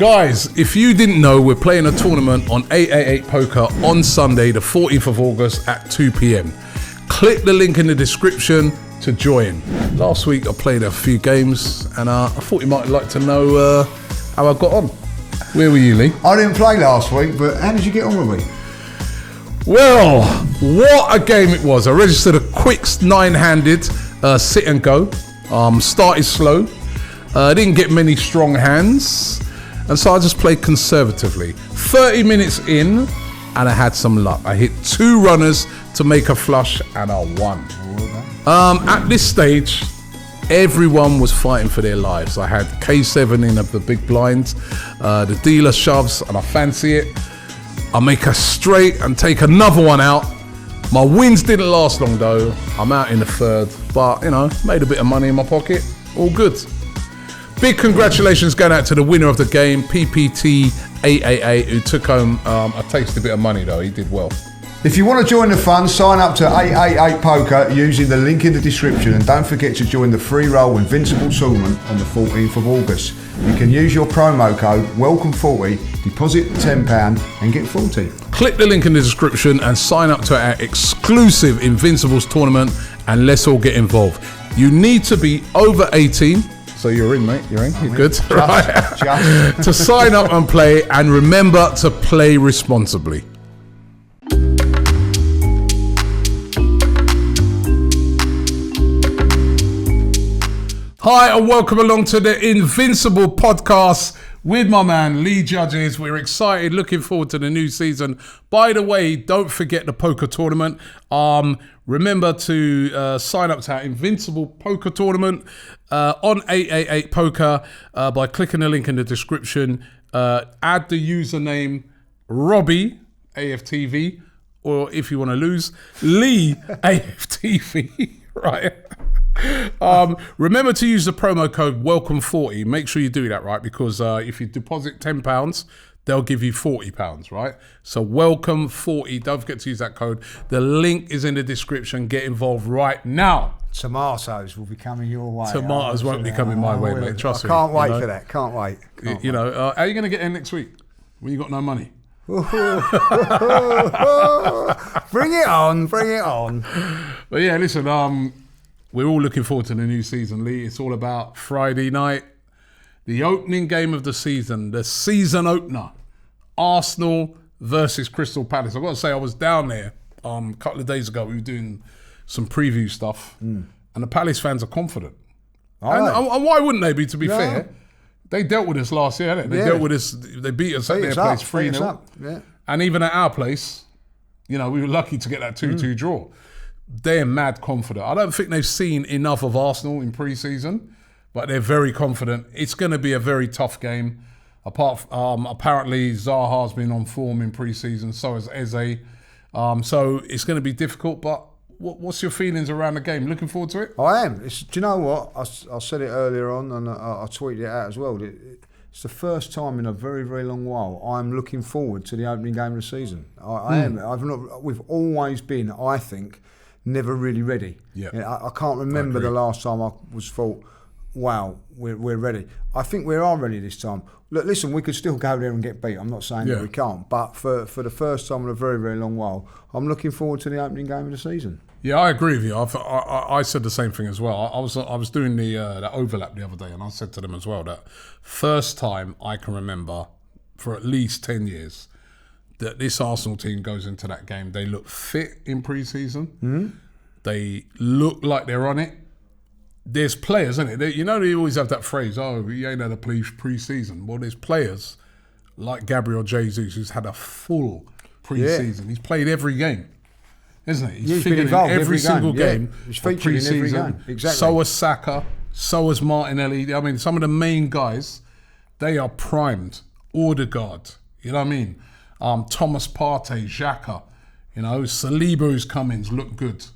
Guys, if you didn't know, we're playing a tournament on 888 Poker on Sunday, the 14th of August at 2 p.m. Click the link in the description to join. Last week I played a few games and I thought you might like to know how I got on. Where were you, Lee? I didn't play last week, but how did you get on with me? Well, what a game it was. I registered a quick 9-handed sit and go. Started slow. Didn't get many strong hands. And so I just played conservatively. 30 minutes in, and I had some luck. I hit 2 runners to make a flush, and I won. At this stage, everyone was fighting for their lives. I had K7 in of the big blinds. The dealer shoves, and I fancy it. I make a straight and take another one out. My wins didn't last long, though. I'm out in the third, but, made a bit of money in my pocket. All good. Big congratulations going out to the winner of the game, PPT888, who took home a tasty bit of money, though. He did well. If you want to join the fun, sign up to 888 Poker using the link in the description, and don't forget to join the free roll Invincible tournament on the 14th of August. You can use your promo code WELCOME40, deposit £10 and get 40. Click the link in the description and sign up to our exclusive Invincibles tournament, and let's all get involved. You need to be over 18. So you're in, mate. You're in. You're good. Right. To sign up and play, and remember to play responsibly. Hi, and welcome along to the Invincible podcast with my man Lee Judges. We're excited, looking forward to the new season. By the way, don't forget the poker tournament. Remember to sign up to our Invincible poker tournament on 888 Poker by clicking the link in the description. Add the username Robbie AFTV, or if you want to lose, Lee AFTV. Right. Remember to use the promo code WELCOME40. Make sure you do that, right? Because if you deposit £10, they'll give you £40, right? So WELCOME40. Don't forget to use that code. The link is in the description. Get involved right now. Tomatoes will be coming your way. Tomatoes won't be coming my way, mate. Trust me. I can't wait for that. Can't wait. How are you going to get in next week when you got no money? Bring it on. Bring it on. But yeah, listen, we're all looking forward to the new season, Lee. It's all about Friday night, the opening game of the season, the season opener, Arsenal versus Crystal Palace. I've got to say, I was down there a couple of days ago. We were doing some preview stuff, and the Palace fans are confident. And why wouldn't they be, to be fair? They dealt with us last year, didn't they? They dealt with us. They beat us at their place 3-0. Yeah. And even at our place, we were lucky to get that 2-2 draw. They're mad confident. I don't think they've seen enough of Arsenal in pre-season, but they're very confident. It's going to be a very tough game. Apparently Zaha's been on form in pre-season, so has Eze. So it's going to be difficult, but what's your feelings around the game? Looking forward to it? I am. Do you know what? I said it earlier on, and I tweeted it out as well. It's the first time in a very, very long while I'm looking forward to the opening game of the season. I am. We've always been, I think, never really ready. Yeah. I can't remember the last time I was thought, wow, we're ready. I think we are ready this time. Look, listen, we could still go there and get beat. I'm not saying that we can't, but for the first time in a very, very long while, I'm looking forward to the opening game of the season. Yeah, I agree with you. I said the same thing as well. I was doing the overlap the other day, and I said to them as well that first time I can remember for at least 10 years that this Arsenal team goes into that game. They look fit in pre-season. Mm-hmm. They look like they're on it. There's players, isn't it? They always have that phrase, you ain't had a pre-season. Well, there's players like Gabriel Jesus who's had a full pre-season. He's played every game, isn't he? He's been involved in every single game. He's featured in every game. Exactly. So has Saka. So has Martinelli. I mean, some of the main guys, they are primed. Odegaard. You know what I mean? Thomas Partey, Xhaka, Saliba who's coming, look good,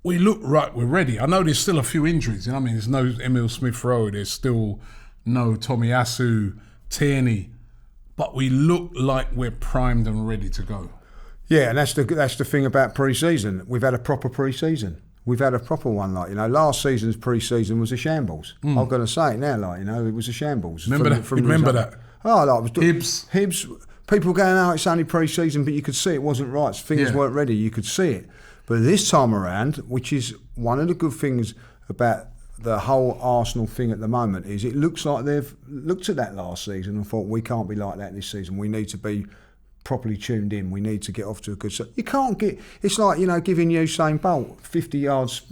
We look right, we're ready. I know there's still a few injuries, there's no Emile Smith-Rowe, there's still no Tomiyasu, Tierney, but we look like we're primed and ready to go. Yeah, and that's the thing about pre-season. We've had a proper pre-season. we've had a proper one. Like, last season's pre-season was a shambles. I'm going to say it now, like, it was a shambles. Remember that? Oh, like, Hibs. People going, oh, it's only pre-season, but you could see it wasn't right. Things weren't ready. You could see it. But this time around, which is one of the good things about the whole Arsenal thing at the moment, is it looks like they've looked at that last season and thought, we can't be like that this season. We need to be properly tuned in. We need to get off to a good start. You can't get... It's like, giving Usain Bolt 50 yards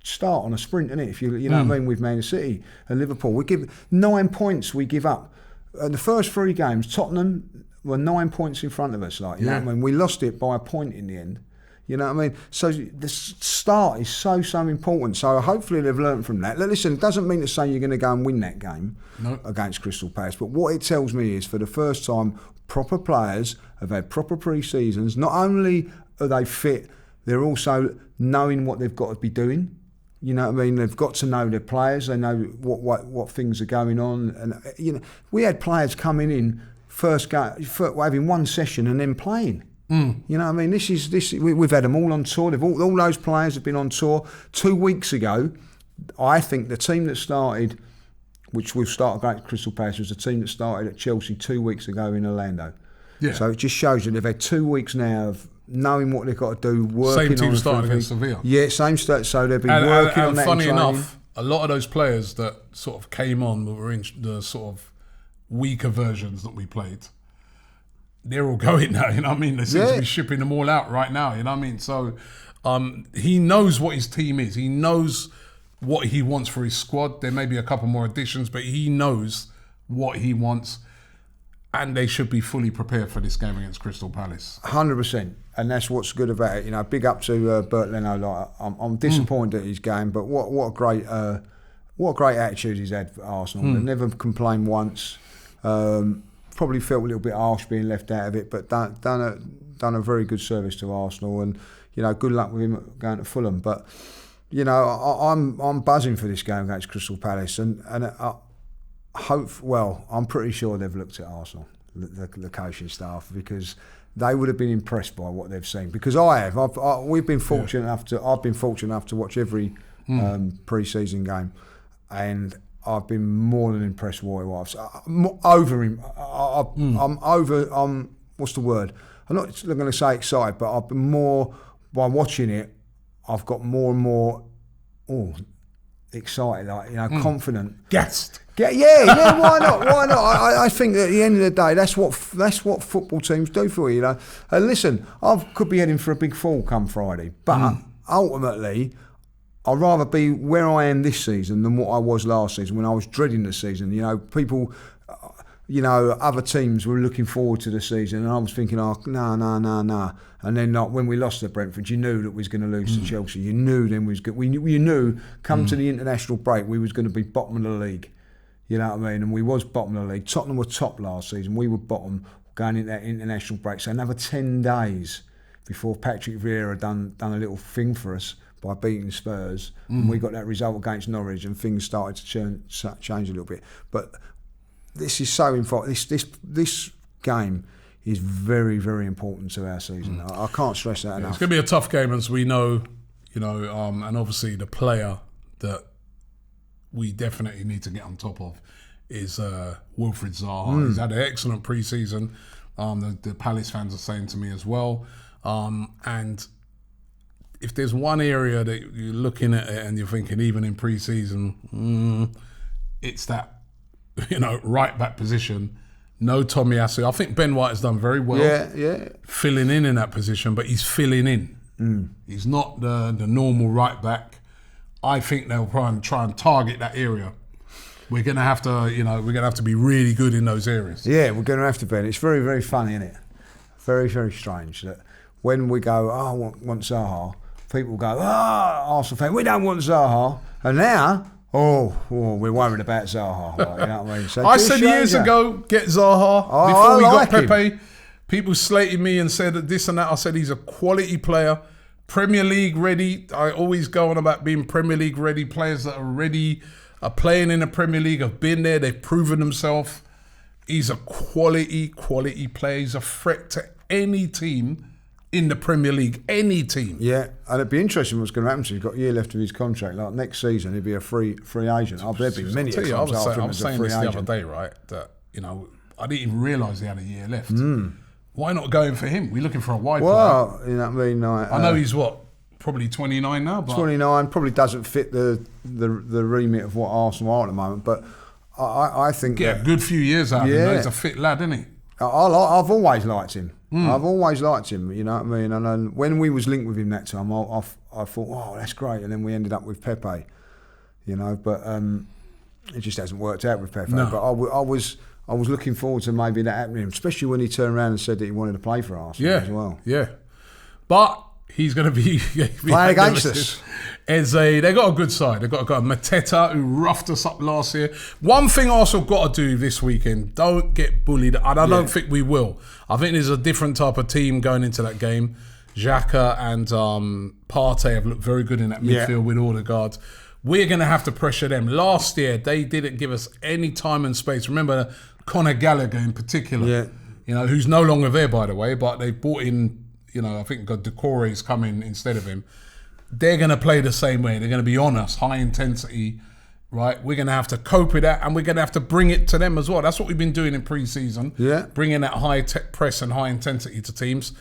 start on a sprint, isn't it? If you know what I mean, with Man City and Liverpool. We give 9 points we give up. The first 3 games, Tottenham were 9 points in front of us. Like, you know what I mean? We lost it by a point in the end. You know what I mean? So the start is so important. So hopefully they've learned from that. Listen, it doesn't mean to say you're going to go and win that game against Crystal Palace. But what it tells me is, for the first time, proper players have had proper pre-seasons. Not only are they fit, they're also knowing what they've got to be doing. You know what I mean? They've got to know their players. They know what things are going on. And we had players coming in first game, having one session and then playing. You know what I mean? We've had them all on tour. All those players have been on tour. 2 weeks ago, I think the team that started, which we've started against Crystal Palace, was the team that started at Chelsea 2 weeks ago in Orlando. Yeah. So it just shows you they've had 2 weeks now of knowing what they've got to do, working on... Same team started against Sevilla. Yeah, same start. So they've been working on that. And funny enough, a lot of those players that sort of came on were in the sort of weaker versions that we played. They're all going now, you know what I mean? They seem to be shipping them all out right now, you know what I mean? So he knows what his team is. He knows what he wants for his squad. There may be a couple more additions, but he knows what he wants, and they should be fully prepared for this game against Crystal Palace. 100%, and that's what's good about it. Big up to Bert Leno. Like, I'm disappointed at his game, but what a great attitude he's had for Arsenal. They never complained once. Probably felt a little bit harsh being left out of it, but done a very good service to Arsenal, and good luck with him going to Fulham. But I'm buzzing for this game against Crystal Palace, and I'm pretty sure they've looked at Arsenal, the coaching staff, because they would have been impressed by what they've seen. Because we've been fortunate enough to. I've been fortunate enough to watch every pre-season game, and I've been more than impressed with what it was. I'm over. What's the word? I'm not going to say excited, but I've been more by watching it. I've got more and more excited, confident, gassed. Yeah. Why not? I think at the end of the day, that's what football teams do for you. And listen, I could be heading for a big fall come Friday, but ultimately, I'd rather be where I am this season than what I was last season when I was dreading the season. People, other teams were looking forward to the season, and I was thinking, no. And then when we lost to Brentford, you knew that we was going to lose to Chelsea. You knew then you knew come to the international break we was going to be bottom of the league. You know what I mean? And we was bottom of the league. Tottenham were top last season. We were bottom going into that international break. So another 10 days before Patrick Vieira done a little thing for us by beating Spurs, and we got that result against Norwich, and things started to change a little bit. But this is so important. This game is very, very important to our season. I can't stress that enough. It's going to be a tough game, as we know, and obviously the player that we definitely need to get on top of is Wilfried Zaha. He's had an excellent pre-season. The Palace fans are saying to me as well. And if there's one area that you're looking at it and you're thinking, even in pre-season, it's that, right back position. No Tomiyasu. I think Ben White has done very well. Yeah. Filling in that position, but he's filling in. He's not the normal right back. I think they'll try and target that area. We're gonna have to be really good in those areas. Yeah, we're gonna have to be. And it's very, very funny, isn't it? Very, very strange that when we go, I want Zaha, people go, Arsenal fan, we don't want Zaha. And now, we're worried about Zaha. Like, you know what I mean? So I said years ago, get Zaha. Before we got Pepe, people slated me and said that this and that. I said he's a quality player. Premier League ready. I always go on about being Premier League ready. Players that are ready, are playing in the Premier League, have been there, they've proven themselves. He's a quality player. He's a threat to any team in the Premier League, any team. Yeah, and it'd be interesting what's going to happen to him. He's got a year left of his contract. Like next season, he'd be a free agent. There'd be many times after him I was as a saying free this agent. the other day, right? That I didn't even realise he had a year left. Why not going for him? We're looking for a wide player. Well, you know what I mean. Like, I know he's probably 29 now, but 29 probably doesn't fit the remit of what Arsenal are at the moment. But I think get a good few years out of him. He's a fit lad, isn't he? I've always liked him. I've always liked him. You know what I mean. And when we was linked with him that time, I thought, oh, that's great. And then we ended up with Pepe. You know, but it just hasn't worked out with Pepe. No. But I was looking forward to maybe that happening, especially when he turned around and said that he wanted to play for Arsenal as well. Yeah, but he's going to be playing against us. They got a good side. They got Mateta, who roughed us up last year. One thing Arsenal got to do this weekend: don't get bullied, and I don't think we will. I think there's a different type of team going into that game. Xhaka and Partey have looked very good in that midfield with Odegaard. We're going to have to pressure them. Last year, they didn't give us any time and space. Remember Conor Gallagher in particular, who's no longer there, by the way, but they brought in, I think Decore's coming instead of him. They're going to play the same way. They're going to be on us, high intensity, right? We're going to have to cope with that, and we're going to have to bring it to them as well. That's what we've been doing in pre-season, bringing that high-tech press and high intensity to teams.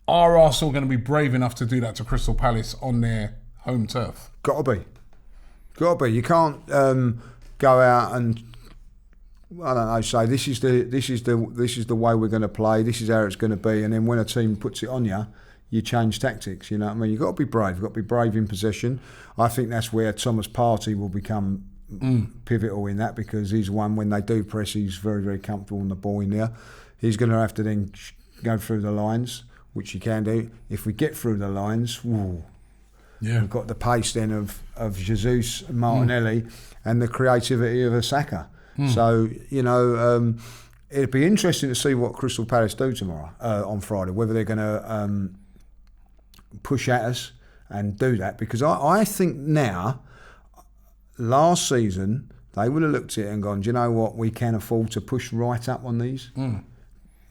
Are Arsenal going to be brave enough to do that to Crystal Palace on their home turf? Got to be. You can't go out and say this is the way we're going to play. This is how it's going to be. And then when a team puts it on you, you change tactics. You know what I mean? You've got to be brave. You've got to be brave in possession. I think that's where Thomas Partey will become pivotal in that, because he's one, when they do press, he's very, very comfortable on the ball in there. He's going to have to then go through the lines, which he can do. If we get through the lines, we've got the pace then of Jesus and Martinelli and the creativity of a Saka. So, it'd be interesting to see what Crystal Palace do tomorrow, on Friday, whether they're going to push at us and do that. Because I think now, last season, they would have looked at it and gone, do you know what, we can afford to push right up on these.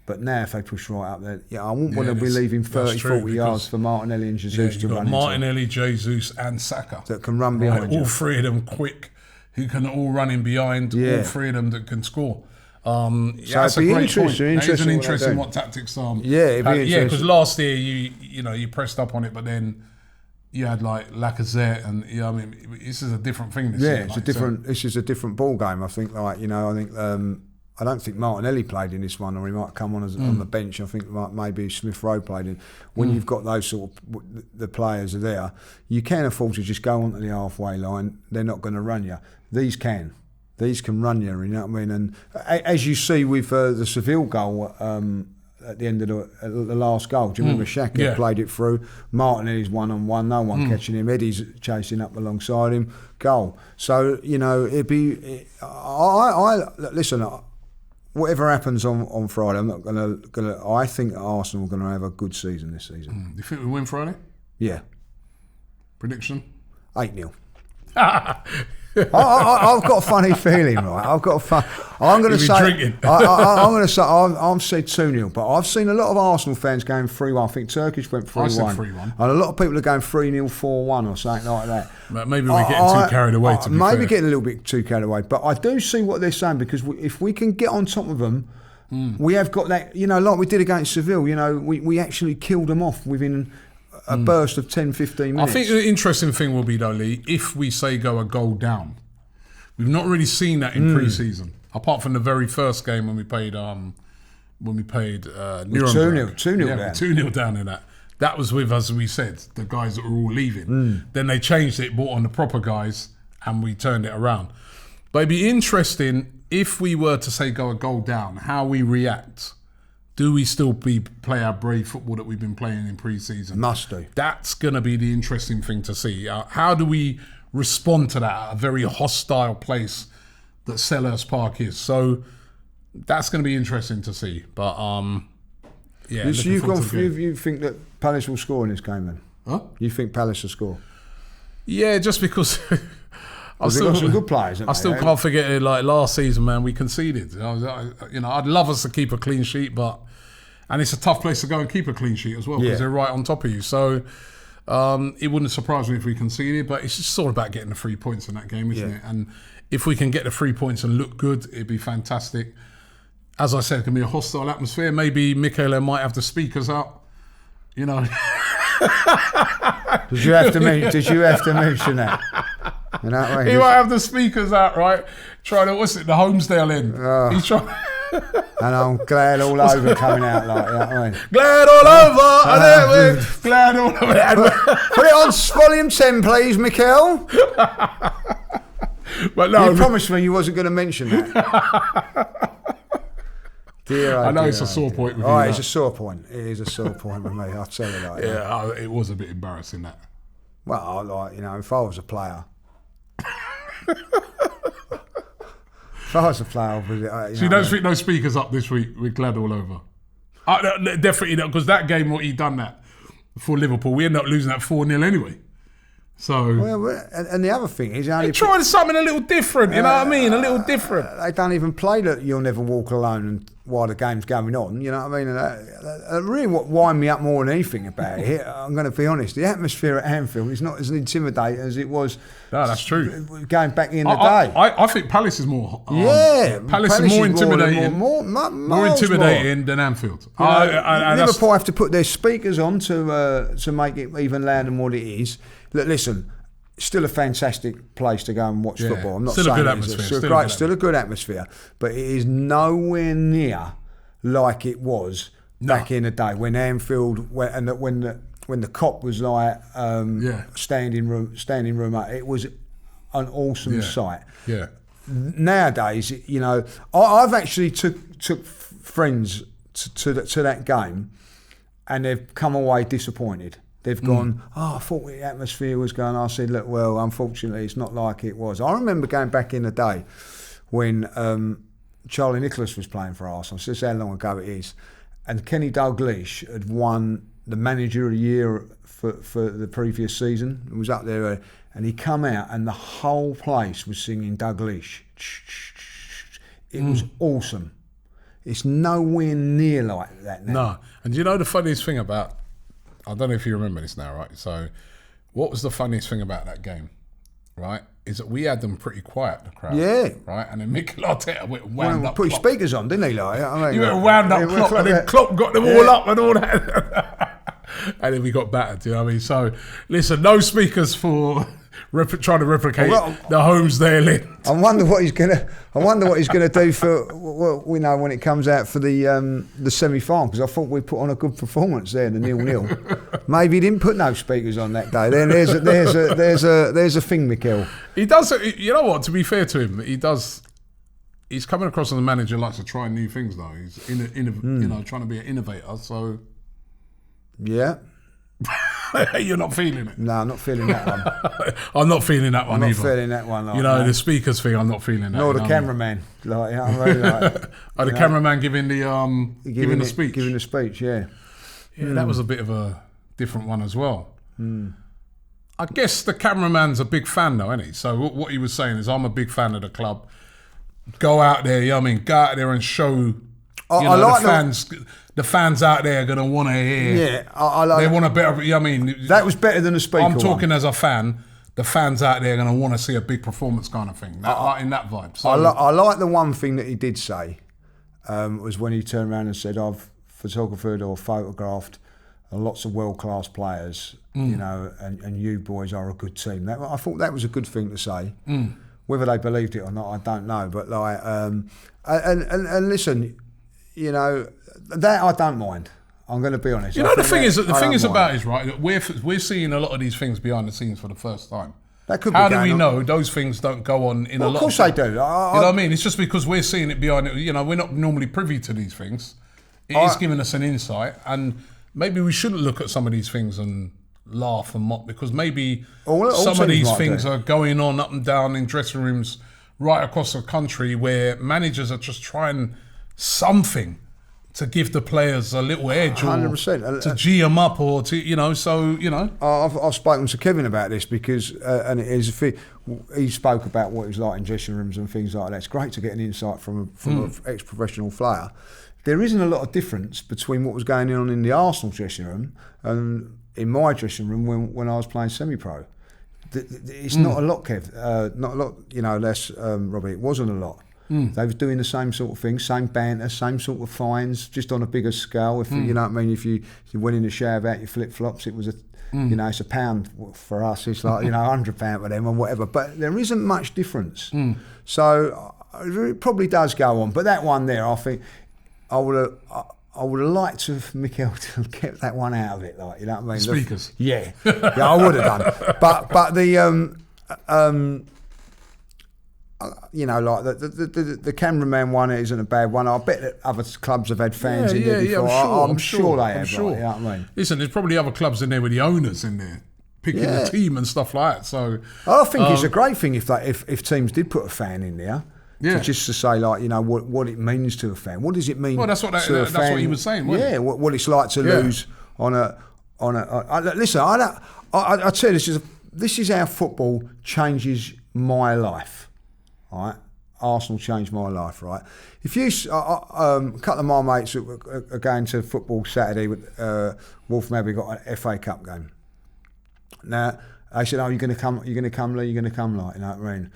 But now if they push right up there, I wouldn't want to be leaving 30, 40 yards for Martinelli and Jesus to run into. Martinelli, Jesus and Saka. That can run behind you. All three of them quick, who can all run in behind, all three of them that can score. So that's a great point. That is an interesting what tactics are. It'd be interesting. Because last year you pressed up on it, but then you had like Lacazette, and this is a different thing this year. This is a different ball game. I think I don't think Martinelli played in this one, or he might come on on the bench. I think maybe Smith Rowe played in. When you've got those sort of the players are there, you can afford to just go onto the halfway line. They're not going to run you. These can run you. You know what I mean? And as you see with the Seville goal at the end of the last goal, do you remember Xhaka played it through? Martinelli's 1-on-1, no one catching him. Eddie's chasing up alongside him. Goal. So it'd be. Listen. Whatever happens on Friday, I'm not gonna. I think Arsenal are going to have a good season this season. Do you think we win Friday? Yeah. Prediction? 8-0. I've got a funny feeling, right? I'm going to say. Drinking. I'm going to say. I'm said 2-0, but I've seen a lot of Arsenal fans going 3-1. I think Turkish went 3-1. I said 3-1. And a lot of people are going 3-0, 4-1, or something like that. But maybe we're getting too carried away. Maybe getting a little bit too carried away. But I do see what they're saying, because if we can get on top of them, we have got that. Like we did against Seville. We actually killed them off within a burst of 10, 15 minutes. I think the interesting thing will be, though, Lee, if we say go a goal down. We've not really seen that in pre-season, apart from the very first game when we played Nuremberg. 2-0 down. 2-0 down in that. That was with, as we said, the guys that were all leaving. Then they changed it, brought on the proper guys, and we turned it around. But it'd be interesting if we were to say go a goal down, how we react. Do we still play our brave football that we've been playing in pre-season? Must do. That's going to be the interesting thing to see. How do we respond to that, a very hostile place that Selhurst Park is? So that's going to be interesting to see. But you think that Palace will score in this game then? Huh? You think Palace will score? Yeah, just because they've got some good players. I still can't forget it. Like last season, man, we conceded. I'd love us to keep a clean sheet, but And it's a tough place to go and keep a clean sheet as well because they're right on top of you. So it wouldn't surprise me if we conceded, but it's just all about getting the 3 points in that game, isn't it? And if we can get the 3 points and look good, it'd be fantastic. As I said, it can be a hostile atmosphere. Maybe Michele might have the speakers up. You know. Did you have to mention that? You know what I mean? He might have the speakers out, right? Trying to, what's it, the Homesdale in. He's trying. And I'm glad all over coming out like that. You know what I mean? Glad all over. Glad all over. Put it on volume 10, please, Mikel. But no, you promised me you wasn't going to mention that. I know it's a sore point with you. Oh, it's a sore point. It is a sore point with me. I'll tell you that. Yeah, it was a bit embarrassing, that. Well, if I was a player, so you don't think no speakers up this week? We're glad all over. Definitely not, because that game, what he done that for Liverpool, we ended up losing that 4-0 anyway. So, and the other thing is, they're trying something a little different. You know what I mean? A little different. They don't even play that "You'll Never Walk Alone" while the game's going on. You know what I mean? And really, what wind me up more than anything about it, I'm going to be honest, the atmosphere at Anfield is not as intimidating as it was. No, that's true. Going back in the day, I think Palace is more. Palace is more intimidating. More intimidating than Anfield. Liverpool have to put their speakers on to make it even louder than what it is. Listen, still a fantastic place to go and watch football. I'm not saying it's still a good atmosphere, but it is nowhere near like it was back in the day when Anfield when the cop was like standing room up. It was an awesome sight. Yeah. Nowadays, I've actually took friends to that game, and they've come away disappointed. They've gone, I thought the atmosphere was going. I said, look, well, unfortunately, it's not like it was. I remember going back in the day when Charlie Nicholas was playing for Arsenal. So this is how long ago it is. And Kenny Dalglish had won the Manager of the Year for the previous season. He was up there, and he come out, and the whole place was singing Dalglish. It was awesome. It's nowhere near like that now. No. And you know the funniest thing about... I don't know if you remember this now, right? So, what was the funniest thing about that game, right? Is that we had them pretty quiet, the crowd. Yeah. Right? And then Mikel Arteta wound up. Put his speakers on, didn't he? Like, he went wound up Klopp, and then Klopp got them all up and all that. And then we got battered, you know what I mean? So, listen, no speakers for trying to replicate the Homesdale in. I wonder what he's gonna do for when it comes out for the semi-final, because I thought we put on a good performance there, the 0-0. Maybe he didn't put no speakers on that day. Then there's a thing, Mikel. He does. You know what? To be fair to him, he does. He's coming across as a manager who likes to try new things, though. He's trying to be an innovator. So yeah. You're not feeling it? No, I'm not feeling that one. I'm not feeling that one either. I'm not feeling that one. Like, the speakers thing, I'm not feeling that. Nor the cameraman. The cameraman giving the speech. Giving the speech, yeah. Yeah, that was a bit of a different one as well. I guess the cameraman's a big fan though, isn't he? So what he was saying is, I'm a big fan of the club. Go out there, go out there and show the fans. The fans out there are going to want to hear. Yeah, I like. They want a better. That was better than a speaker. I'm talking as a fan. The fans out there are going to want to see a big performance kind of thing. In that vibe. So, I like the one thing that he did say was when he turned around and said, "I've photographed or photographed lots of world-class players, and you boys are a good team." I thought that was a good thing to say. Whether they believed it or not, I don't know. But like, and listen, that I don't mind. I'm going to be honest. The thing is about is right that we're seeing a lot of these things behind the scenes for the first time. That could How be do we on. know those things don't go on in a lot? Of course they do. You know what I mean? It's just because we're seeing it behind it. We're not normally privy to these things. It is giving us an insight, and maybe we shouldn't look at some of these things and laugh and mock, because maybe some of these things are going on up and down in dressing rooms right across the country where managers are just trying something to give the players a little edge, or 100%. to G them up, or to so. I've spoken to Kevin about this because, and it is he spoke about what it was like in dressing rooms and things like that. It's great to get an insight from an ex-professional player. There isn't a lot of difference between what was going on in the Arsenal dressing room and in my dressing room when I was playing semi-pro. It's not a lot, Kev. Not a lot. Less, Robbie. It wasn't a lot. They were doing the same sort of thing, same banter, same sort of fines, just on a bigger scale. If you know what I mean, if you went in the shower about your flip flops, it was it's £1 for us. It's like £100 for them or whatever. But there isn't much difference. So it probably does go on. But that one there, I think I would have liked to have Mikel to have kept that one out of it. Like, you know what I mean? Speakers. Yeah, I would have done. But the like the cameraman one isn't a bad one. I bet that other clubs have had fans in there before. I'm sure they have. Sure. Like, you know what I mean? Listen, there's probably other clubs in there with the owners in there picking the team and stuff like that. So I think it's a great thing if teams did put a fan in there. Yeah. Just to say, like, what it means to a fan. What does it mean? Well, that's what he was saying. Wasn't it? What it's like to lose on a. Listen, I tell you, this is how football changes my life. Right, Arsenal changed my life. Right, if you a couple of my mates are going to football Saturday with Wolf, maybe got an FA Cup game. Now they said, "Oh, you're going to come, Lee, you're going to come, like, you know what I mean?"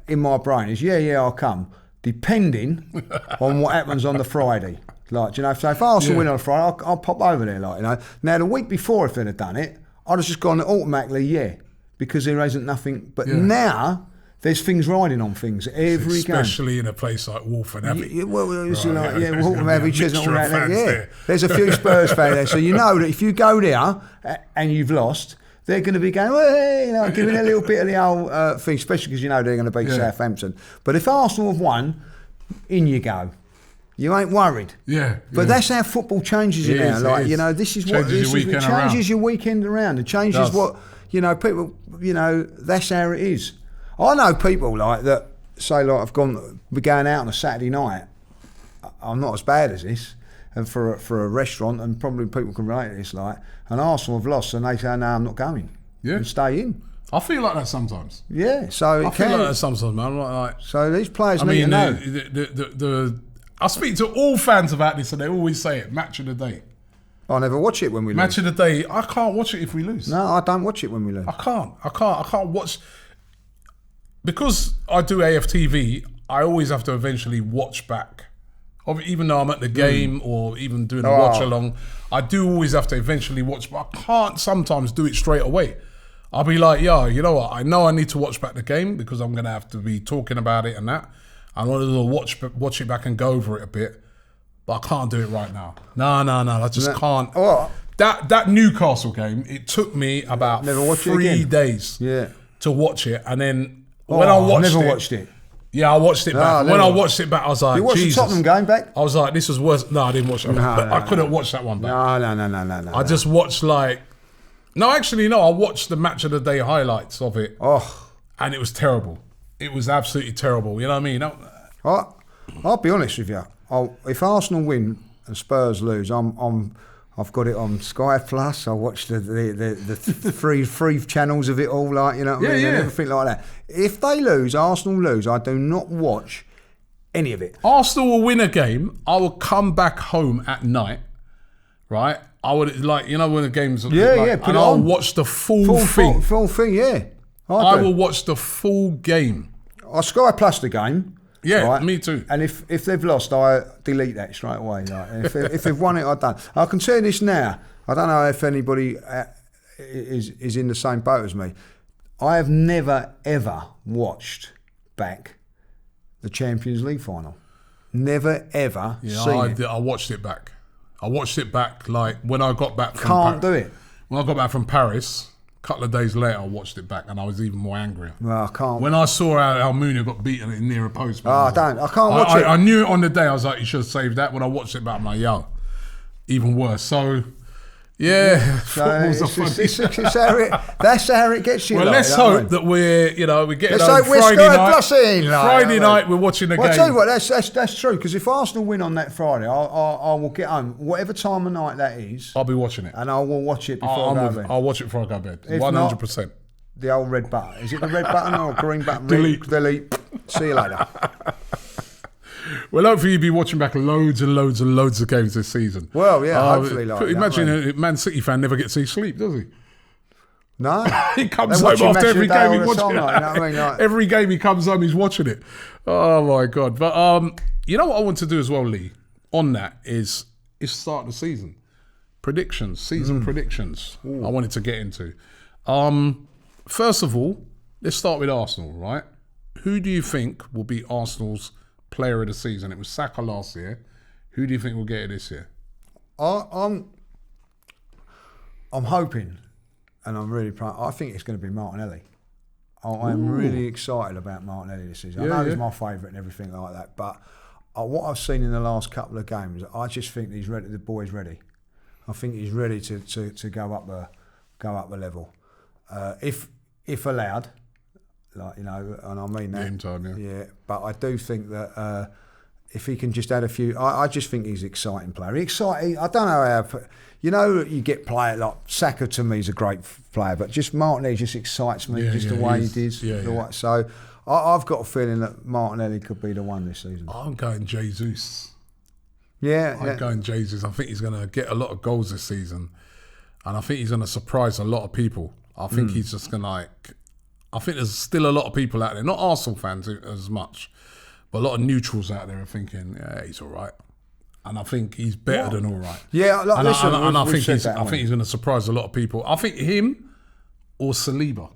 In my brain is I'll come, depending on what happens on the Friday. Like, so if Arsenal win on a Friday, I'll pop over there, like, Now the week before, if they'd have done it, I'd have just gone automatically, because there isn't nothing. But now there's things riding on things every especially in a place like Wolf and Abbey. Wolf and Abbey, Chesnut, all that. Yeah, there's a few Spurs fans there, so you know that if you go there and you've lost, they're going to be going, hey, giving a little bit of the old thing, especially because they're going to beat Southampton. But if Arsenal have won, in you go. You ain't worried. Yeah. But that's how football changes you now. Like, this is what it changes your weekend around. It changes what, people, that's how it is. I know people like that say, like, we're going out on a Saturday night. I'm not as bad as this. And for a restaurant, and probably people can relate to this, like, and Arsenal have lost, and they say, no, I'm not going. Yeah. And stay in. I feel like that sometimes. Yeah, so I feel like that sometimes, man. Like, so these players need to know. I speak to all fans about this, and they always say it, match of the day. I never watch it when we lose. Match of the day, I can't watch it if we lose. No, I don't watch it when we lose. I can't watch. Because I do AFTV, I always have to eventually watch back. Even though I'm at the game or even doing a watch along, I do always have to eventually watch, but I can't sometimes do it straight away. I'll be like, you know what? I know I need to watch back the game because I'm going to have to be talking about it and that. I want to watch it back and go over it a bit, but I can't do it right now. No, I just can't. Oh, that Newcastle game, it took me about 3 days to watch it, and then when I watched it. Yeah, I watched it back. When I watched it back, I was like, you watched Jesus. the Tottenham game back? I was like, this was worse. No, I didn't watch that. I couldn't watch that one back. No. I just watched I watched the match of the day highlights of it. Oh. And it was terrible. It was absolutely terrible. You know what I mean? I'll be honest with you. If Arsenal win and Spurs lose, I've got it on Sky Plus. I watch the free channels of it all, like, you know what I mean, and everything like that. If they lose, Arsenal lose, I do not watch any of it. Arsenal will win a game. I will come back home at night, right? I would, like, when the games are and I'll watch the full thing. Full thing, yeah. I will watch the full game. I Sky Plus the game. Yeah, right? Me too. And if they've lost, I delete that straight away. Like, if they've won it, I don't. I can tell you this now. I don't know if anybody is in the same boat as me. I have never ever watched back the Champions League final. Never ever seen it. I watched it back. I watched it back like when I got back from Can't do it. When I got back from Paris. A couple of days later, I watched it back, and I was even more angry. Well, I can't. When I saw how Almunia got beaten in near a post, I can't watch it. I knew it on the day. I was like, you should have saved that. When I watched it back, I'm like, even worse. So, Yeah, So football's a funny. that's how it gets you. Well, like, let's you know what I hope mean? that we're getting Let's home hope we're Friday scoring night. blessing, like, Friday you know what I night, we're watching the Well, game. I tell you what, that's true. Because if Arsenal win on that Friday, I will get home, whatever time of night that is, I'll be watching it. and I will watch it before I go to bed. I'll watch it before I go to bed. If 100%. The old red button. Is it the red button or green button? Delete. Delete. See you later. Well, hopefully you'll be watching back loads and loads and loads of games this season. Well, yeah, hopefully. Imagine a Man City fan never gets any sleep, does he? No. He comes home after every game. He watches it. Every game he comes home, he's watching it. Oh my God! But you know what I want to do as well, Lee. On that is start the season predictions, season predictions. Ooh. I wanted to get into. First of all, let's start with Arsenal. Right? Who do you think will be Arsenal's player of the season? It was Saka last year. Who do you think will get it this year? I'm hoping, and I'm really proud. I think it's going to be Martinelli. I'm really excited about Martinelli this season. I know he's my favourite and everything like that, but what I've seen in the last couple of games, I just think he's ready. The boy's ready. I think he's ready to go up the level, if allowed. Like, you know, and I mean that. Game time, yeah. But I do think that if he can just add a few, I just think he's an exciting player. Exciting. I don't know how. You get player like Saka to me is a great player, but just Martinelli just excites me, the way he did. So I've got a feeling that Martinelli could be the one this season. I'm going Jesus. I'm going Jesus. I think he's going to get a lot of goals this season, and I think he's going to surprise a lot of people. I think he's just going to I think there's still a lot of people out there, not Arsenal fans as much, but a lot of neutrals out there are thinking, yeah, he's all right. And I think he's better than all right. Yeah, I think he's going to surprise a lot of people. I think him or Saliba.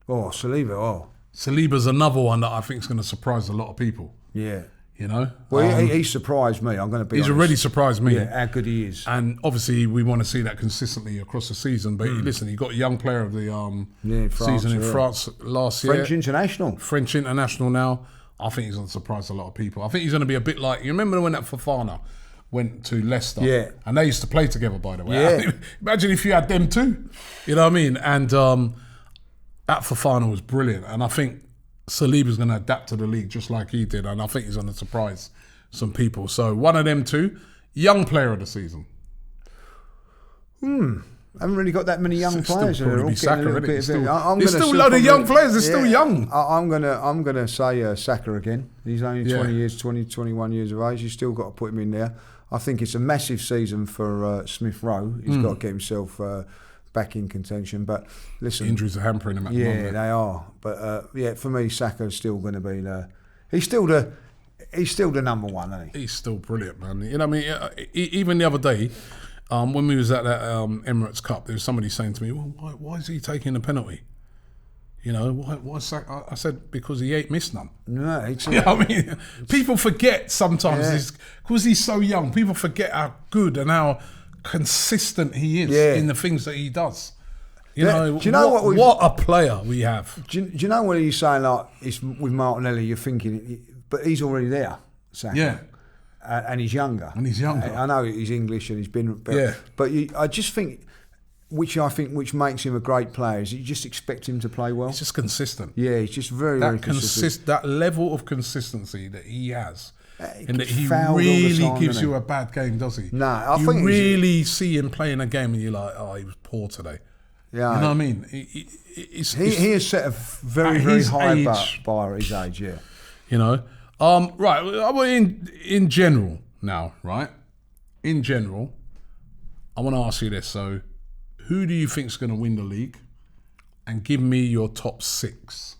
Oh, Saliba, oh. Saliba's another one that I think is going to surprise a lot of people. Yeah. You know? Well, he surprised me, I'm going to be honest. He's already surprised me. Yeah, how good he is. And obviously we want to see that consistently across the season. But listen, he got a young player of the season in France last year. French international now. I think he's going to surprise a lot of people. I think he's going to be a bit like, you remember when that Fofana went to Leicester? Yeah. And they used to play together, by the way. Yeah. Imagine if you had them too. You know what I mean? And that Fofana was brilliant. And I think Saliba's going to adapt to the league just like he did. And I think he's going to surprise some people. So one of them two, young player of the season. I haven't really got that many young players. There's still a lot load of young players. They're still young. I'm gonna say Saka again. He's only 21 years of age. You've still got to put him in there. I think it's a massive season for Smith Rowe. He's got to get himself back in contention. But listen, injuries are hampering him at the moment. Yeah, they are. But for me, Saka's still going to be he's still the number one, isn't he? He's still brilliant, man. You know what I mean? Even the other day, when we was at that Emirates Cup, there was somebody saying to me, well, why is he taking the penalty? You know, why I said, because he ain't missed none. No, it's you know what I mean? People forget sometimes, because he's so young, people forget how good and how consistent he is in the things that he does. Do you know what a player we have. Do you know what he's saying? Like, it's with Martinelli, you're thinking, but he's already there, Saka. Yeah. And he's younger. I know he's English and he's been... But I just think... Which makes him a great player is you just expect him to play well. He's just consistent. Yeah, he's just very consistent. That level of consistency that he has, and that he fouled really all the time, gives you a bad game, does he? No, I you think really see him playing a game and you're like, oh, he was poor today. Yeah, you know what I mean? He has set a very high bar at his age. Yeah, you know. Right. In general now, right? In general, I want to ask you this. So, who do you think is going to win the league? And give me your top 6.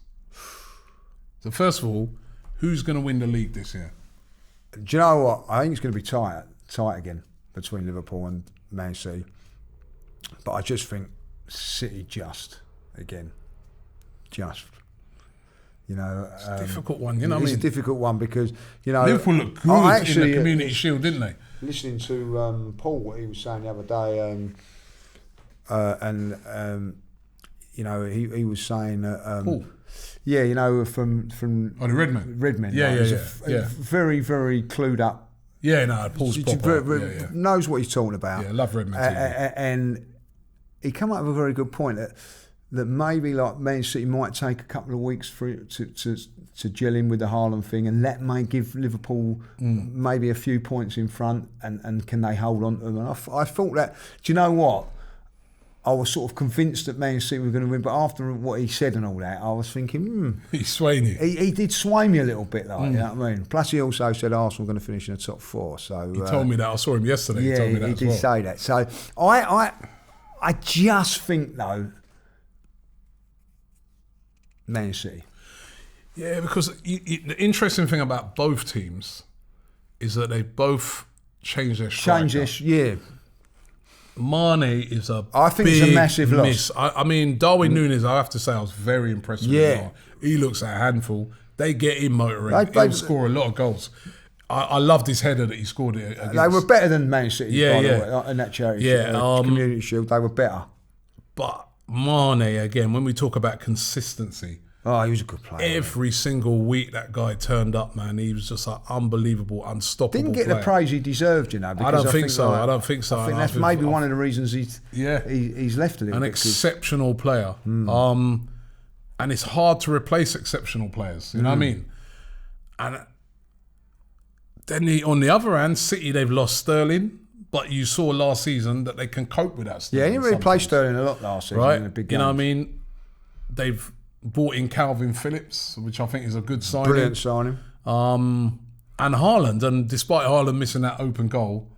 So first of all, who's going to win the league this year? Do you know what? I think it's going to be tight again between Liverpool and Man City. But I just think City again. You know, it's a difficult one. You know what I mean? It's a difficult one because Liverpool looked good in the Community Shield, didn't they? Listening to Paul, what he was saying the other day. He was saying Paul. From the Redmen. Yeah. Very, very clued up. Yeah, no, Paul's proper. Knows what he's talking about. Yeah, love Redmen. And he come up with a very good point that maybe like Man City might take a couple of weeks for it to gel in with the Haaland thing, and that may give Liverpool maybe a few points in front, and can they hold on to them? And I thought that. Do you know what? I was sort of convinced that Man City were going to win, but after what he said and all that, I was thinking, He swayed you. He did sway me a little bit, like, you know what I mean? Plus, he also said Arsenal were going to finish in the top 4. So He told me that. I saw him yesterday. Yeah, he told me that he as did well. say that. So I just think though, Man City. Yeah, because the interesting thing about both teams is that they both changed their striker. Change this, yeah. Mane is I think big it's a massive miss. loss. I mean, Darwin Núñez, I have to say, I was very impressed with him. He looks like a handful. They get him motoring. He'll score a lot of goals. I loved his header that he scored it against. They were better than Man City, by the way, in that charity Community Shield. They were better. But Mane, again, when we talk about consistency, oh, he was a good player. Every single week that guy turned up, man. He was just an unbelievable, unstoppable Didn't get player. the praise he deserved, you know. I don't think so. I don't think so. I think that's maybe one of the reasons he's left a little bit. An exceptional player. And it's hard to replace exceptional players. You know what I mean? And then on the other hand, City, they've lost Sterling. But you saw last season that they can cope with that. Sterling, he didn't really play Sterling a lot last season. Right? In the big games. You know what I mean? They've brought in Calvin Phillips, which I think is a good signing. Brilliant signing. And Haaland, and despite Haaland missing that open goal,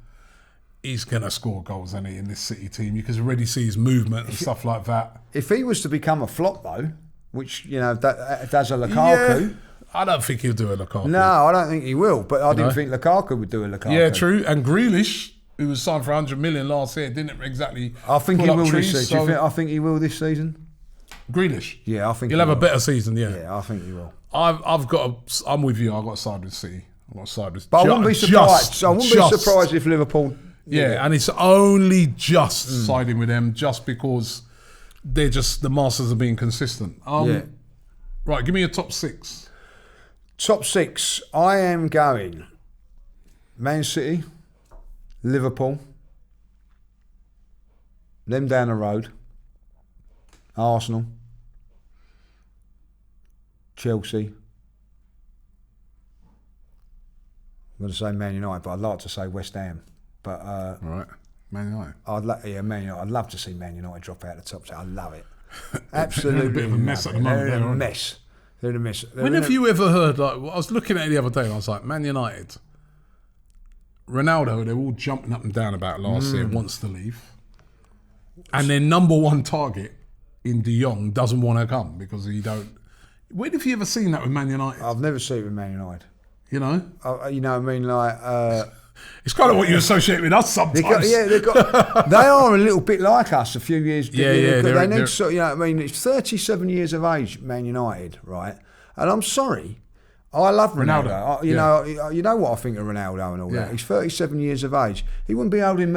he's going to score goals, isn't he, in this City team? You can already see his movement and stuff like that. If he was to become a flop, though, which, you know, does a Lukaku... Yeah, I don't think he'll do a Lukaku. No, I don't think he will, but I didn't think Lukaku would do a Lukaku. Yeah, true. And Grealish, who was signed for 100 million last year, didn't exactly I think he will this season. So Do you think, I think he will this season? Grealish? Yeah, I think he'll have a better season, Yeah, I think he will. I'm with you. I've got to side with City. I've got to side with But I wouldn't be surprised. I wouldn't be surprised if Liverpool... Yeah, and it's only just siding with them just because they're just the masters of being consistent. Right, give me your top 6. Top 6. I am going Man City, Liverpool, them down the road, Arsenal, Chelsea. I'm going to say Man United, but I'd like to say West Ham. But right, Man United. Man United. I'd love to see Man United drop out of the top 10. I love it. Absolutely. They're a bit of a mess at the moment. They're in a mess. They're in a mess. When have you ever heard, like, I was looking at it the other day and I was like, Man United, Ronaldo, they're all jumping up and down about last year, wants to leave. And their number one target in De Jong doesn't want to come because he don't. When have you ever seen that with Man United? I've never seen it with Man United. You know? You know what I mean? Like... it's kind of what you associate with us sometimes. They are a little bit like us a few years. Yeah. You know what I mean? It's 37 years of age, Man United, right? And I'm sorry, I love Ronaldo. You know what I think of Ronaldo and all that. He's 37 years of age. He wouldn't be holding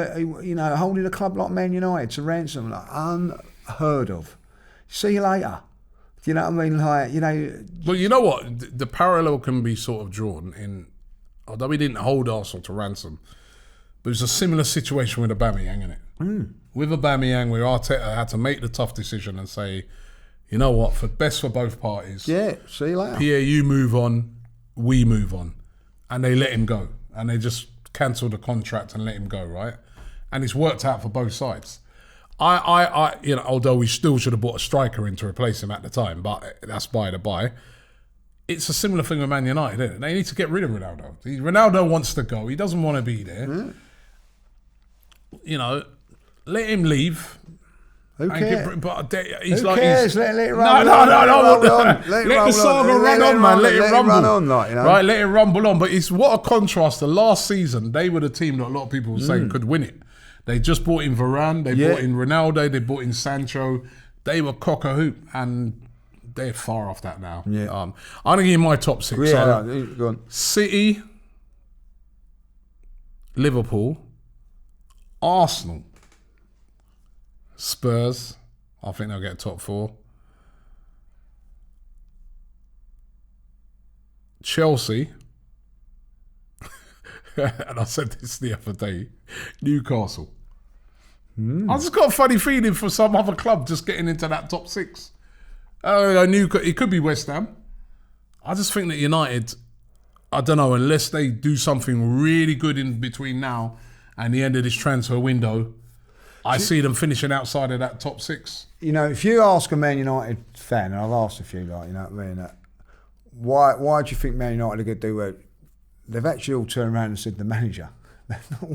a club like Man United to ransom, like unheard of. See you later. Do you know what I mean? Like, you know. Well, you know what? The parallel can be sort of drawn in. Although we didn't hold Arsenal to ransom, but it was a similar situation with Aubameyang, isn't it? With Aubameyang, where Arteta had to make the tough decision and say, you know what, best for both parties. Yeah, see you later. Pierre, you move on, we move on. And they let him go. And they just cancelled the contract and let him go, right? And it's worked out for both sides. I although we still should have brought a striker in to replace him at the time, but that's by the by. It's a similar thing with Man United, isn't it? They need to get rid of Ronaldo. Ronaldo wants to go. He doesn't want to be there. You know, let him leave. Who cares? He's Who like, cares? Let it run. No. Let the saga run on, man. Let it rumble. Run on, like, you know? Right, let it rumble on. But it's what a contrast to last season. They were the team that a lot of people were saying could win it. They just brought in Varane. They brought in Ronaldo. They brought in Sancho. They were cock a hoop, and they're far off that now. Yeah. I'm going to give you my top 6. Yeah, go on. City, Liverpool, Arsenal, Spurs. I think they'll get top 4. Chelsea. And I said this the other day. Newcastle. I just got a funny feeling for some other club just getting into that top 6. I knew it could be West Ham. I just think that United, I don't know, unless they do something really good in between now and the end of this transfer window, I see them finishing outside of that top 6. You know, if you ask a Man United fan, and I've asked a few, like, you know what I mean, why do you think Man United are going to do well? They've actually all turned around and said the manager.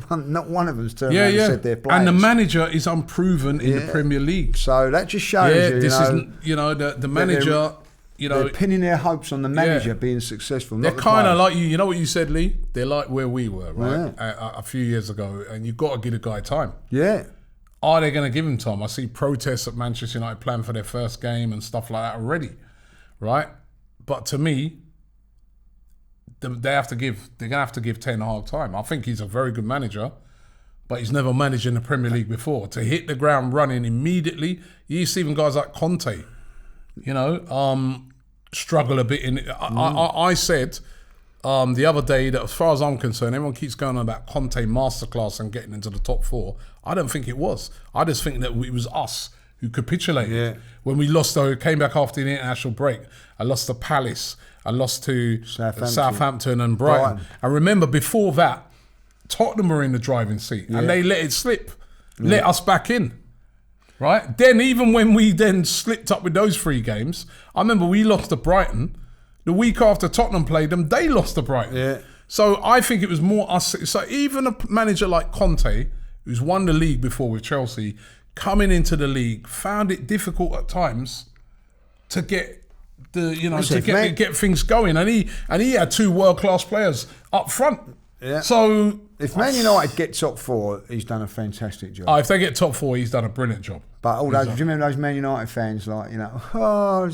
Not one of them's turned around and said their players. And the manager is unproven in the Premier League. So that just shows the manager. They're pinning their hopes on the manager being successful. They're kind of like you know what you said, Lee? They're like where we were, right? A few years ago, and you've got to give a guy time. Yeah. Are they going to give him time? I see protests at Manchester United plan for their first game and stuff like that already, right? But to me, they're going to have to give Ten Hag time. I think he's a very good manager, but he's never managed in the Premier League before. To hit the ground running immediately, you see even guys like Conte, struggle a bit in it. I said the other day that as far as I'm concerned, everyone keeps going on about Conte masterclass and getting into the top 4. I don't think it was. I just think that it was us who capitulated. When we lost, though, came back after the international break. I lost to Palace. I lost to Southampton and Brighton. I remember before that, Tottenham were in the driving seat and they let it slip, let us back in. Right? Then even when we then slipped up with those 3 games, I remember we lost to Brighton. The week after Tottenham played them, they lost to Brighton. Yeah. So I think it was more us. So even a manager like Conte, who's won the league before with Chelsea, coming into the league, found it difficult at times to get get things going. And he had 2 world-class players up front. Yeah. So if Man United get top 4, he's done a fantastic job. If they get top 4, he's done a brilliant job. But all those, do you remember those Man United fans, like, what I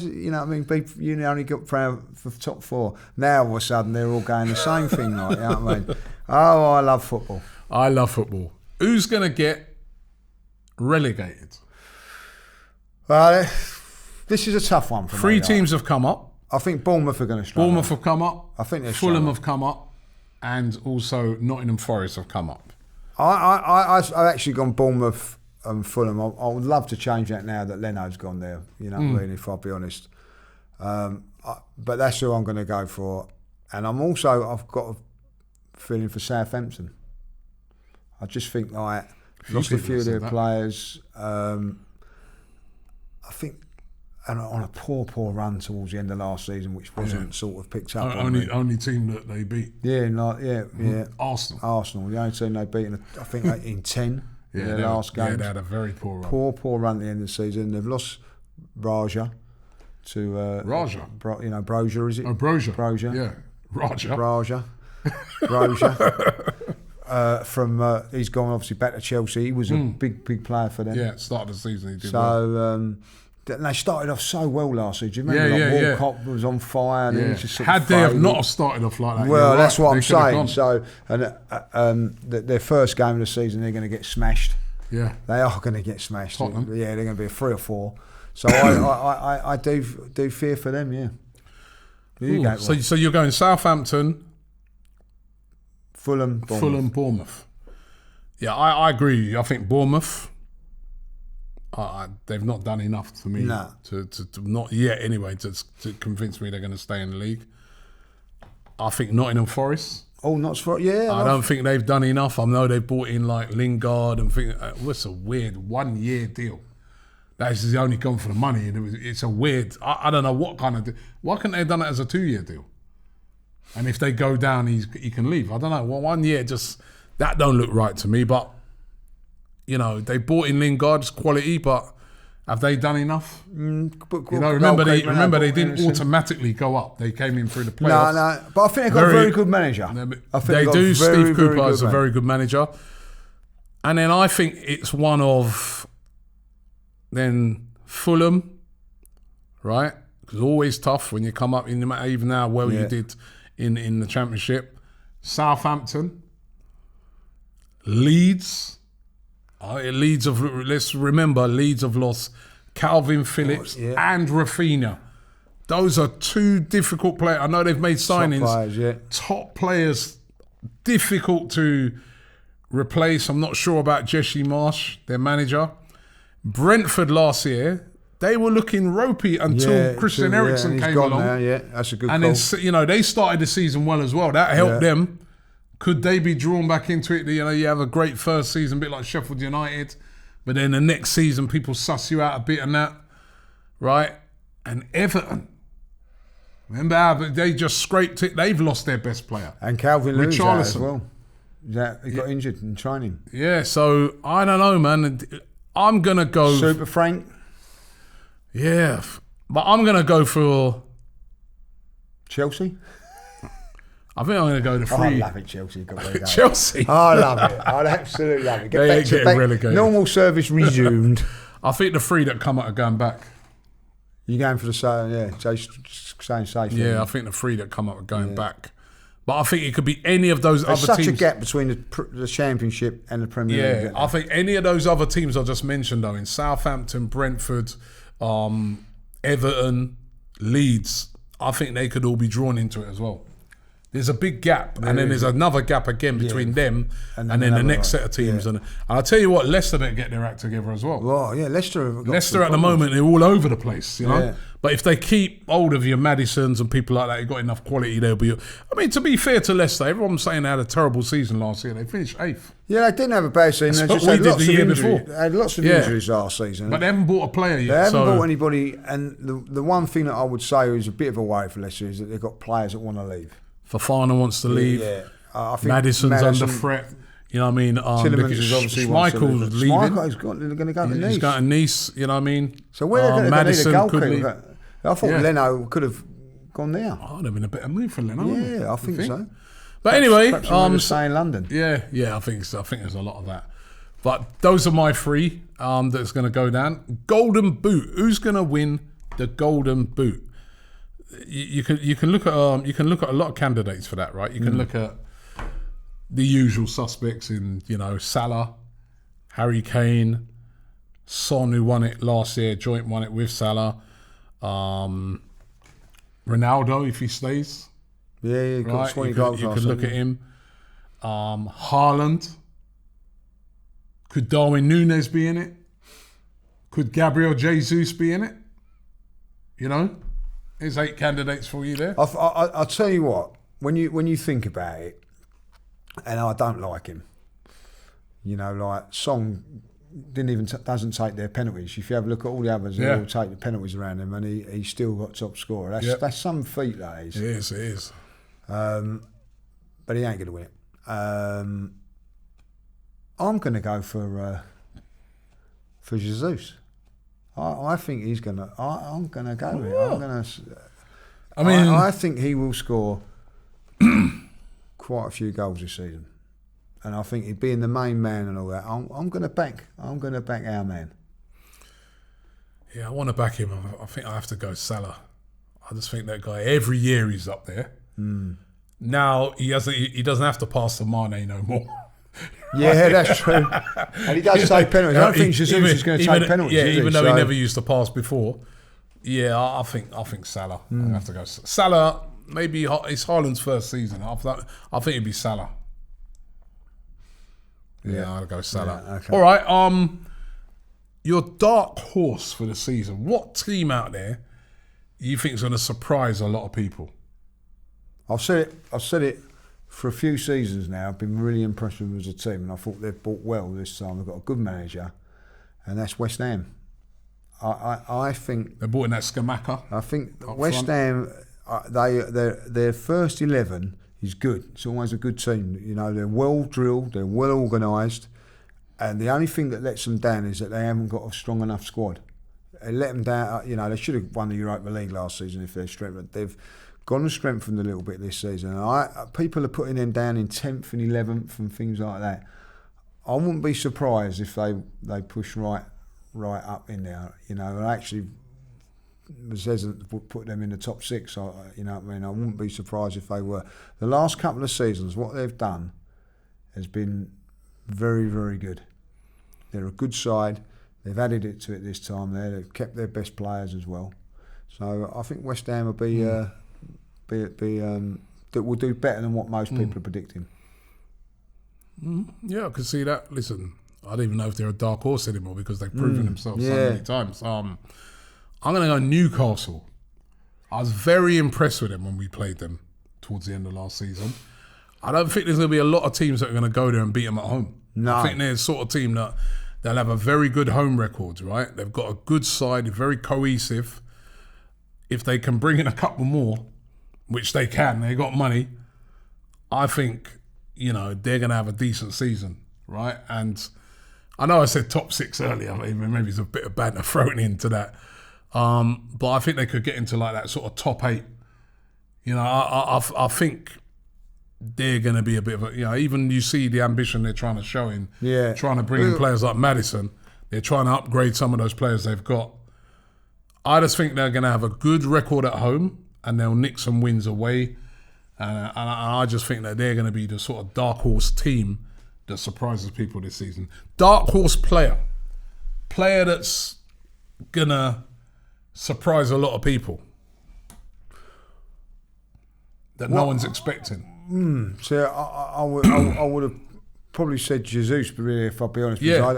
mean, you only got proud for top 4. Now all of a sudden they're all going the same thing, like, you know what I mean? Oh, I love football. I love football. Who's going to get relegated? Well, this is a tough one for me. 3 teams have come up. I think Bournemouth are going to struggle. Bournemouth have come up. I think they're Fulham have come up. And also Nottingham Forest have come up. I've actually gone Bournemouth and Fulham. I would love to change that now that Leno's gone there, really, if I'll be honest. But that's who I'm going to go for. And I've got a feeling for Southampton. I just think lost a few of their players. I think and on a poor run towards the end of last season, which wasn't sort of picked up. Only team that they beat. Arsenal, the only team they beat, I think, in 10 in their last game. Yeah, they had a very poor run. Poor run at the end of the season. They've lost Broja to Broja, is it? Oh, Broja. Yeah, Broja. He's gone obviously back to Chelsea. He was a big player for them. Yeah, start of the season he did so. They started off so well last season. Do you remember? Walcott was on fire. And he just had they have not started off like that. Well, that's what I'm saying. So, their first game of the season, they're going to get smashed. Yeah, they are going to get smashed. Tottenham. Yeah, they're going to be a 3 or 4. So I do fear for them. Yeah. So you're going Southampton, Fulham, Bournemouth. Yeah, I agree. I think Bournemouth. They've not done enough for me to not yet anyway to convince me they're going to stay in the league. I think Nottingham Forest. Oh, not for I don't think they've done enough. I know they've brought in like Lingard and think what's a weird 1-year deal. That's only gone for the money, and it's a weird. I don't know what kind of. Why couldn't they have done it as a 2-year deal? And if they go down, he can leave. I don't know. Well, 1 year that don't look right to me, but. They bought in Lingard's quality, but have they done enough? Remember they didn't automatically go up. They came in through the playoffs. No, but I think they've got a very good manager. They do. Steve Cooper is a very good manager. And then I think it's one of then Fulham, right? Because always tough when you come up, no matter even how well you did in the Championship. Southampton, Leeds. Let's remember, Leeds have lost Calvin Phillips and Rafinha. Those are 2 difficult players. I know they've made signings. Top players, Top players, difficult to replace, I'm not sure about Jesse Marsh, their manager. Brentford last year, they were looking ropey until Christian Eriksen came along. Now, that's a good and call. then, they started the season well as well. That helped them. Could they be drawn back into it? You have a great first season, a bit like Sheffield United, but then the next season, people suss you out a bit and that, right? And Everton, remember how they just scraped it? They've lost their best player. And Calvin Lewis as Richarlison. well. He got injured in training. Yeah, so I don't know, man. I'm going to go... Super Frank. Yeah, but I'm going to go for... Chelsea. I think I'm going to go to I free. love it, Chelsea. Chelsea. I love it. I absolutely love it. They ain't getting relegated. Normal service resumed. I think the three that come out are going back. You're going for the same, same safe. Yeah, I think the three that come up are going back. But I think it could be any of those There's other teams. such a gap between the Championship and the Premier League. Yeah, I think any of those other teams I just mentioned, though, in Southampton, Brentford, Everton, Leeds, I think they could all be drawn into it as well. There's a big gap, and then there's another gap again between them and then the next set of teams. And I'll tell you what, Leicester better get their act together as well. Well, yeah, Leicester at the moment, they're all over the place, you know. Yeah. But if they keep hold of your Madisons and people like that, you've got enough quality, they'll be... I mean, to be fair to Leicester, everyone's saying they had a terrible season last year. They finished 8th. Yeah, they didn't have a bad season. They just had lots of injuries. They had lots of injuries last season. But they haven't bought a player yet. They haven't bought anybody. And the one thing that I would say is a bit of a worry for Leicester is that they've got players that want to leave. Fofana wants to leave. Yeah. I think Madison's under threat. You know what I mean? Tillemans is obviously Schmeichel's leaving. Schmeichel's going to go to Nice. He's going to Nice, you know what I mean? So where are they going to need a goalkeeper? I thought Yeah. Leno could have gone there. Oh, they've been a better move for Leno. Yeah, I think so. But anyway, perhaps stay in London. Yeah, I think so. I think there's a lot of that. But those are my three that's going to go down. Golden Boot. Who's going to win the Golden Boot? You can look at a lot of candidates for that, right? You can look at the usual suspects in Salah, Harry Kane, Son, who won it last year, joint won it with Salah, Ronaldo if he stays. Yeah, he got 20 goals. You could look at him. Haaland. Could Darwin Núñez be in it? Could Gabriel Jesus be in it? There's 8 candidates for you there. I'll tell you what. When you think about it, and I don't like him. Like Song doesn't take their penalties. If you have a look at all the others, they all take the penalties around him, and he's still got top scorer. That's some feat, that is. It is. But he ain't going to win it. I'm going to go for Jesus. I think he's going to. I'm going to go with it. I'm going to. I think he will score quite a few goals this season, and I think he'd being the main man and all that. I'm going to back our man. Yeah, I want to back him. I think I have to go Salah. I just think that guy every year he's up there. Now he doesn't have to pass to Mane no more. Yeah, that's true. And he does take penalties. I don't think Jesus is going to take penalties. Yeah, even though he never used to pass before. Yeah, I think Salah. I have to go Salah. Maybe it's Haaland's first season. I think it'd be Salah. Yeah, I'll go Salah. Yeah, okay. All right. Your dark horse for the season. What team out there you think is going to surprise a lot of people? I've said it for a few seasons now. I've been really impressed with them as a team, and I thought they've bought well this time. They've got a good manager, and that's West Ham. I think they bought in that Scamacca. I think West Ham, their first 11 is good. It's always a good team. They're well drilled, they're well organised, and the only thing that lets them down is that they haven't got a strong enough squad. They let them down. They should have won the Europa League last season if they're strengthened. They've gone and strengthened a little bit this season. People are putting them down in 10th and 11th and things like that. I wouldn't be surprised if they push right up in there. And actually, hasn't put them in the top 6. I wouldn't be surprised if they were. The last couple of seasons, what they've done has been very, very good. They're a good side. They've added it to it this time. They've kept their best players as well. So I think West Ham will be that will do better than what most people are predicting. Yeah, I can see that. Listen, I don't even know if they're a dark horse anymore because they've proven themselves so many times. I'm going to go Newcastle. I was very impressed with them when we played them towards the end of last season. I don't think there's going to be a lot of teams that are going to go there and beat them at home. No. I think they're the sort of team that they'll have a very good home record, right? They've got a good side, they're very cohesive. If they can bring in a couple more, which they can, they got money, I think, they're going to have a decent season, right? And I know I said top 6 earlier, maybe it's a bit of banter thrown into that. But I think they could get into like that sort of top 8. I think they're going to be a bit of a, even you see the ambition they're trying to show in, trying to bring in players like Maddison. They're trying to upgrade some of those players they've got. I just think they're going to have a good record at home and they'll nick some wins away. And I just think that they're going to be the sort of dark horse team that surprises people this season. Dark horse player that's going to surprise a lot of people that no one's expecting. So I would have probably said Jesus, but really, if I'll be honest, because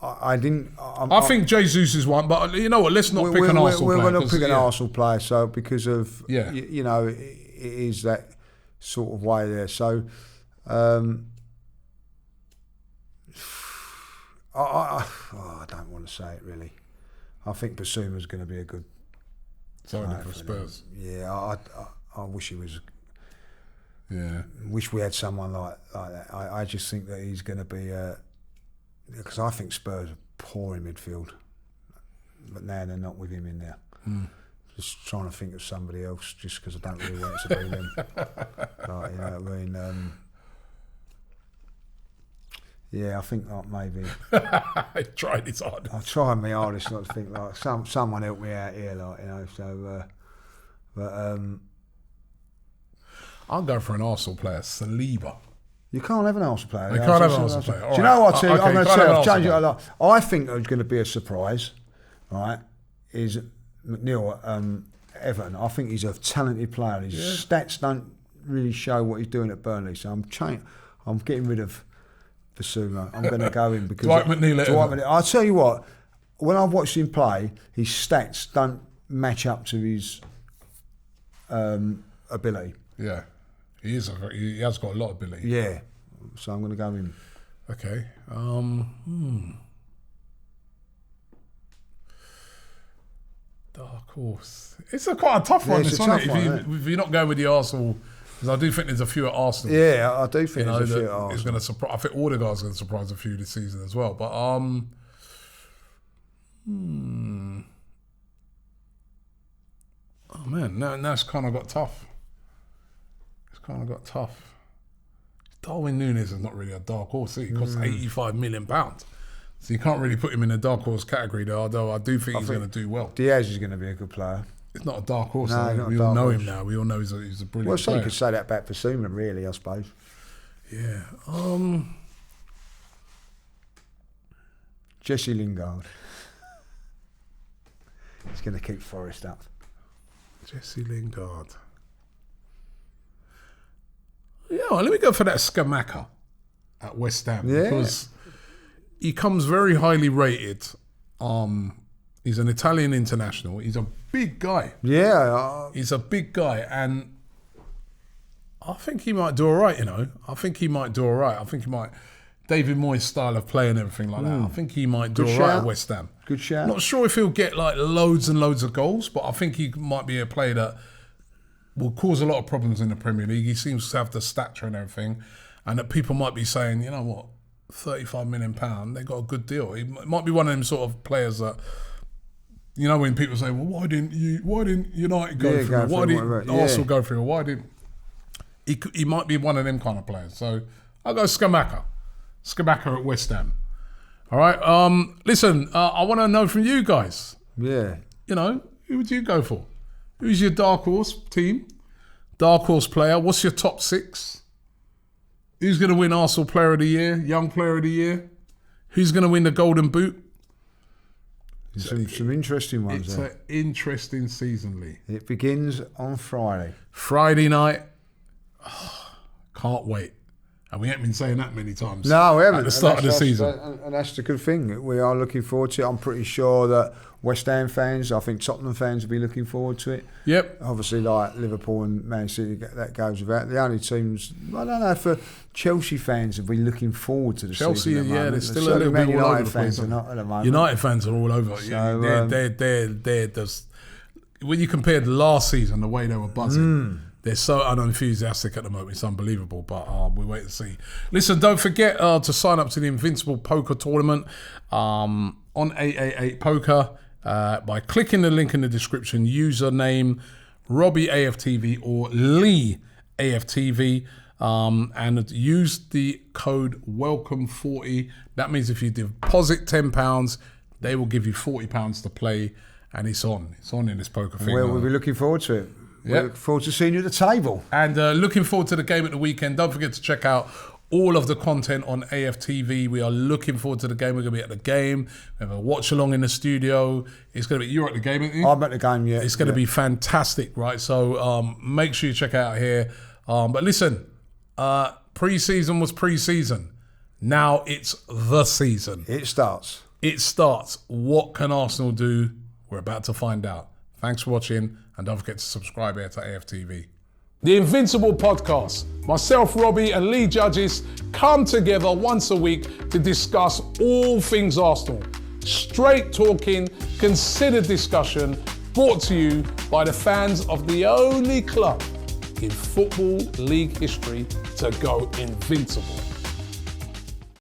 I didn't. I think Jesus is one, but you know what? Let's not pick an Arsenal player. We're not picking an Arsenal player, so because of it is that sort of way there. So I don't want to say it really. I think Basuma's going to be a good. Sorry for Spurs. Yeah, I wish he was. Yeah. Wish we had someone like that. I just think that he's going to be. Because I think Spurs are poor in midfield, but now they're not with him in there. Just trying to think of somebody else, just because I don't really want it to be them. Like, you know what I mean? Yeah, I think like maybe. I tried his hardest. I tried my hardest not to think like someone help me out here, like So, I'll go for an Arsenal player, Saliba. You can't have an Arsenal player. You can't have an Arsenal player. Do you know what? I'm going to say, I've changed it a lot. I think there's going to be a surprise, right? Is McNeil Everton. I think he's a talented player. His stats don't really show what he's doing at Burnley. So I'm getting rid of Basuma. I'm going to go in because Dwight McNeil. I'll tell you what. When I've watched him play, his stats don't match up to his ability. Yeah. He has got a lot of ability. Yeah, so I'm going to go in. Okay. Dark horse. It's quite a tough one, isn't it? If you're not going with the Arsenal, because I do think there's a few at Arsenal. Yeah, I do think there's a few at Arsenal. It's going to surprise. I think Odegaard's going to surprise a few this season as well. But oh man, now it's kind of got tough. Darwin Núñez is not really a dark horse. He costs £85 million. So you can't really put him in a dark horse category, though, although I do think he's going to do well. Diaz is going to be a good player. It's not a dark horse. No, we all know him now. We all know he's a brilliant player. Well, so you could say that about Basuma, really, I suppose. Yeah. Jesse Lingard. He's going to keep Forest up. Jesse Lingard. Yeah, well, let me go for that Scamacca at West Ham because he comes very highly rated. He's an Italian international. He's a big guy. Yeah. He's a big guy, and I think he might do all right, I think he might David Moyes' style of play and everything like that. I think he might do all right at West Ham. Good shout. Not sure if he'll get like loads and loads of goals, but I think he might be a player that will cause a lot of problems in the Premier League. He seems to have the stature and everything, and that people might be saying, you know what, £35 million, they got a good deal. He might be one of them sort of players that, when people say, well, why didn't United go through it? Why didn't Arsenal go through it? Why didn't he might be one of them kind of players. So I'll go Scamacca at West Ham. All right. Listen, I want to know from you guys. Yeah. Who would you go for? Who's your dark horse team? Dark horse player? What's your top 6? Who's going to win Arsenal Player of the Year? Young Player of the Year? Who's going to win the Golden Boot? Some interesting ones there. It's an interesting season, Lee. It begins on Friday. Friday night. Oh, can't wait. And we ain't been saying that many times. No, we haven't. At the start of the season. And that's the good thing. We are looking forward to it. I'm pretty sure that West Ham fans, I think Tottenham fans will be looking forward to it. Yep. Obviously, like Liverpool and Man City, that goes without. The only teams, I don't know, for Chelsea fans will be looking forward to the season. Chelsea, yeah, they're still a little bit all over the place. Fans are not at the moment. United fans are all over. So, they're just, when you compared last season, the way they were buzzing, they're so unenthusiastic at the moment. It's unbelievable, but we wait and see. Listen, don't forget to sign up to the Invincible Poker Tournament on 888 Poker by clicking the link in the description. Username Robbie AFTV or Lee AFTV, and use the code WELCOME40. That means if you deposit £10, they will give you £40 to play, and it's on in this poker thing. We'll be looking forward to it. We look forward to seeing you at the table. And looking forward to the game at the weekend. Don't forget to check out all of the content on AFTV. We are looking forward to the game. We're going to be at the game. We have a watch along in the studio. It's going to be, you're at the game, aren't you? I'm at the game, yeah. It's going to be fantastic, right? So make sure you check out here. But listen, pre-season was pre-season. Now it's the season. It starts. It starts. What can Arsenal do? We're about to find out. Thanks for watching, and don't forget to subscribe here to AFTV. The Invincible podcast. Myself, Robbie, and Lee Judges come together once a week to discuss all things Arsenal. Straight talking, considered discussion, brought to you by the fans of the only club in Football League history to go invincible.